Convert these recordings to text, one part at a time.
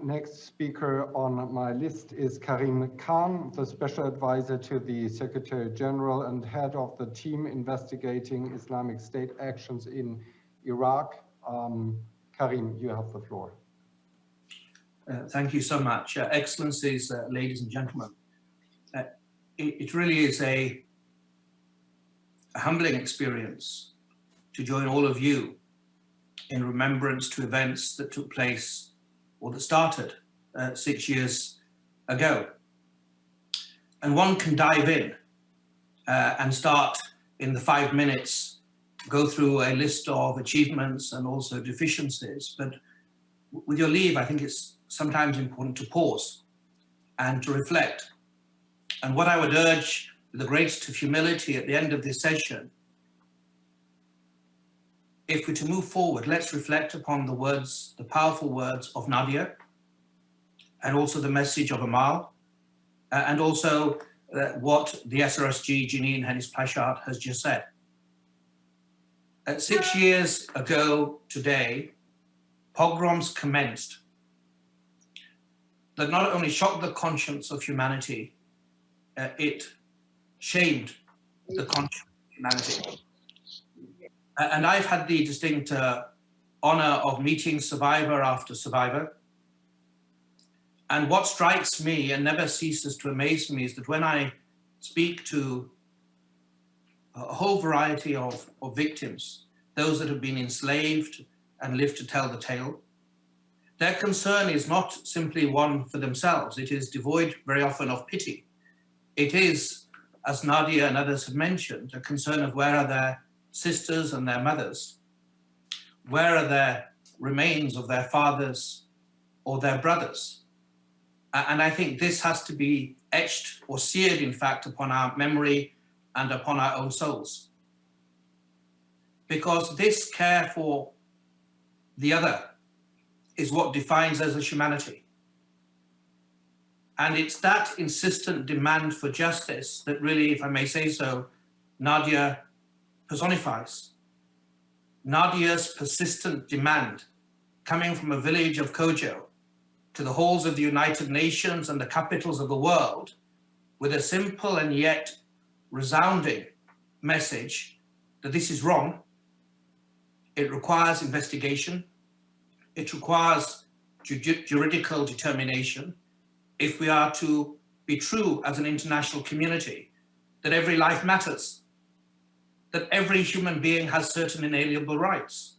Next speaker on my list is Karim, the Special Advisor to the Secretary General and head of the team investigating Islamic State actions in Iraq. Karim, you have the floor. Thank you so much. Excellencies, ladies and gentlemen. It really is a humbling experience to join all of you in remembrance to events that took place or that started 6 years ago. And one can dive in and start in the 5 minutes, go through a list of achievements and also deficiencies. But with your leave, I think it's sometimes important to pause and to reflect. And what I would urge with the greatest of humility at the end of this session, if we're to move forward, let's reflect upon the words, the powerful words of Nadia, and also the message of Amal, and also what the SRSG, Janine Hennis-Plashard, has just said. 6 years ago today, pogroms commenced that not only shocked the conscience of humanity, it shamed the conscience of humanity. And I've had the distinct honor of meeting survivor after survivor. And what strikes me and never ceases to amaze me is that when I speak to a whole variety of victims, those that have been enslaved and live to tell the tale, their concern is not simply one for themselves. It is devoid very often of pity. It is, as Nadia and others have mentioned, a concern of where are their sisters and their mothers? Where are their remains of their fathers or their brothers? And I think this has to be etched or seared, in fact, upon our memory and upon our own souls. Because this care for the other is what defines us as humanity. And it's that insistent demand for justice that really, if I may say so, Nadia personifies. Nadia's persistent demand, coming from a village of Kojo to the halls of the United Nations and the capitals of the world, with a simple and yet resounding message that this is wrong. It requires investigation. It requires juridical determination if we are to be true as an international community, that every life matters, that every human being has certain inalienable rights.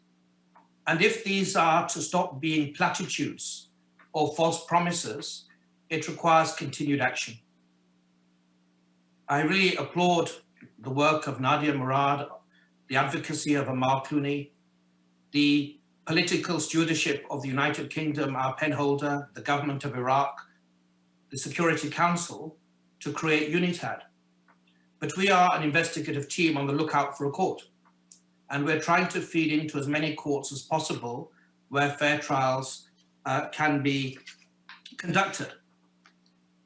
And if these are to stop being platitudes or false promises, it requires continued action. I really applaud the work of Nadia Murad, the advocacy of Amal Clooney, the political stewardship of the United Kingdom, our penholder, the government of Iraq, the Security Council, to create UNITAD. But we are an investigative team on the lookout for a court. And we're trying to feed into as many courts as possible where fair trials can be conducted.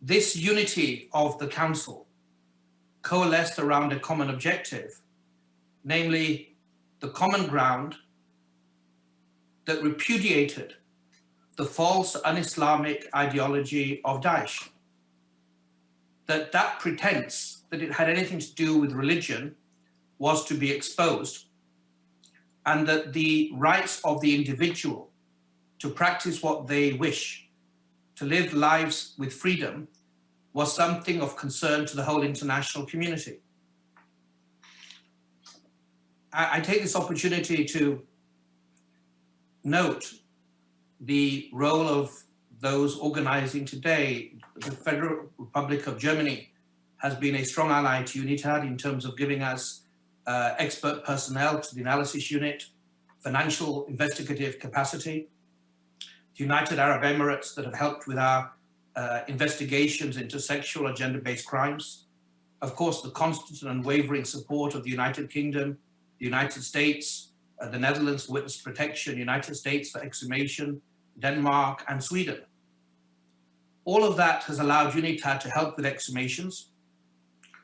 This unity of the council coalesced around a common objective, namely the common ground that repudiated the false un-Islamic ideology of Daesh. That pretense that it had anything to do with religion was to be exposed, and that the rights of the individual to practice what they wish, to live lives with freedom, was something of concern to the whole international community. I take this opportunity to note the role of those organizing today. The Federal Republic of Germany has been a strong ally to UNITAD in terms of giving us expert personnel to the analysis unit, financial investigative capacity. The United Arab Emirates that have helped with our investigations into sexual and gender-based crimes. Of course, the constant and unwavering support of the United Kingdom, the United States, the Netherlands for witness protection, United States for exhumation, Denmark, and Sweden. All of that has allowed UNITAD to help with exhumations,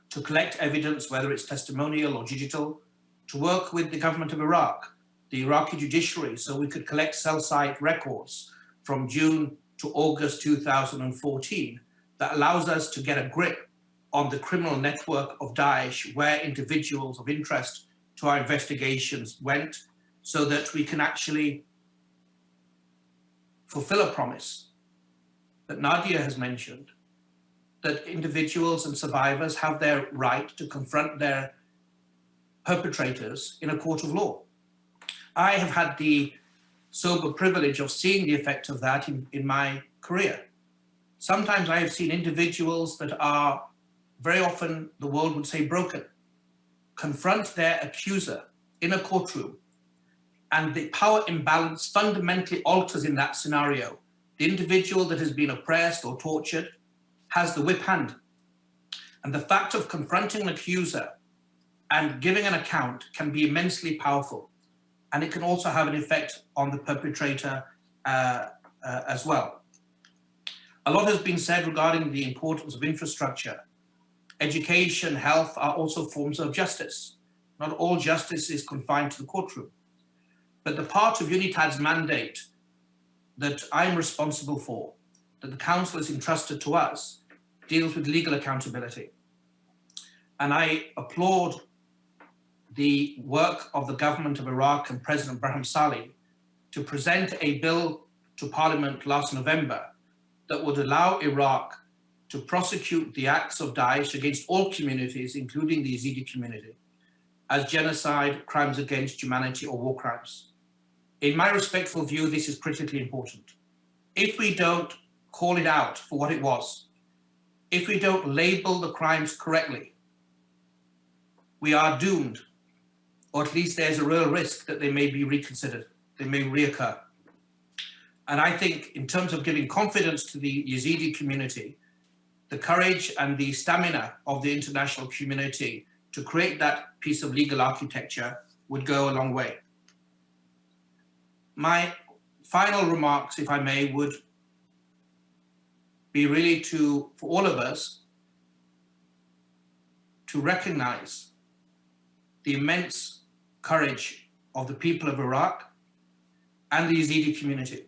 to collect evidence, whether it's testimonial or digital, to work with the government of Iraq, the Iraqi judiciary, so we could collect cell site records from June to August 2014 that allows us to get a grip on the criminal network of Daesh, where individuals of interest to our investigations went, so that we can actually fulfill a promise that Nadia has mentioned, that individuals and survivors have their right to confront their perpetrators in a court of law. I have had the sober privilege of seeing the effect of that in my career. Sometimes I have seen individuals that are very often, the world would say, broken, confront their accuser in a courtroom, and the power imbalance fundamentally alters in that scenario. The individual that has been oppressed or tortured has the whip hand. And the fact of confronting an accuser and giving an account can be immensely powerful. And it can also have an effect on the perpetrator as well. A lot has been said regarding the importance of infrastructure. Education, health are also forms of justice. Not all justice is confined to the courtroom. But the part of UNITAD's mandate that I'm responsible for, that the Council has entrusted to us, deals with legal accountability. And I applaud the work of the government of Iraq and President Barham Salih to present a bill to Parliament last November that would allow Iraq to prosecute the acts of Daesh against all communities, including the Yazidi community, as genocide, crimes against humanity, or war crimes. In my respectful view, this is critically important. If we don't call it out for what it was, if we don't label the crimes correctly, we are doomed, or at least there's a real risk that they may be reconsidered, they may reoccur. And I think in terms of giving confidence to the Yazidi community, the courage and the stamina of the international community to create that piece of legal architecture would go a long way. My final remarks, if I may, would be really for all of us to recognize the immense courage of the people of Iraq and the Yazidi community.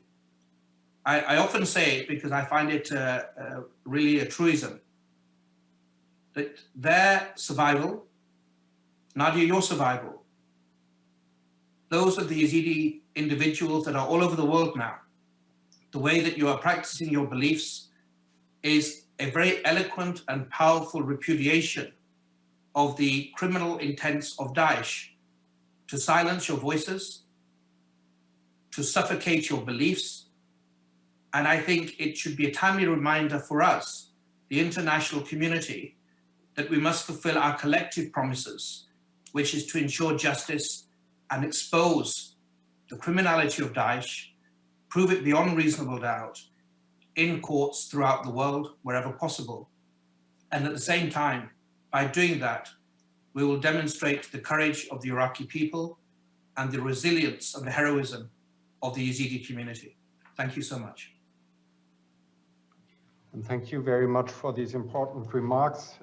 I often say it because I find it really a truism, that their survival, Nadia, your survival, those of the Yazidi individuals that are all over the world now, the way that you are practicing your beliefs is a very eloquent and powerful repudiation of the criminal intents of Daesh to silence your voices, to suffocate your beliefs. And I think it should be a timely reminder for us, the international community, that we must fulfill our collective promises, which is to ensure justice and expose the criminality of Daesh, prove it beyond reasonable doubt in courts throughout the world, wherever possible. And at the same time, by doing that, we will demonstrate the courage of the Iraqi people and the resilience and the heroism of the Yazidi community. Thank you so much. And thank you very much for these important remarks.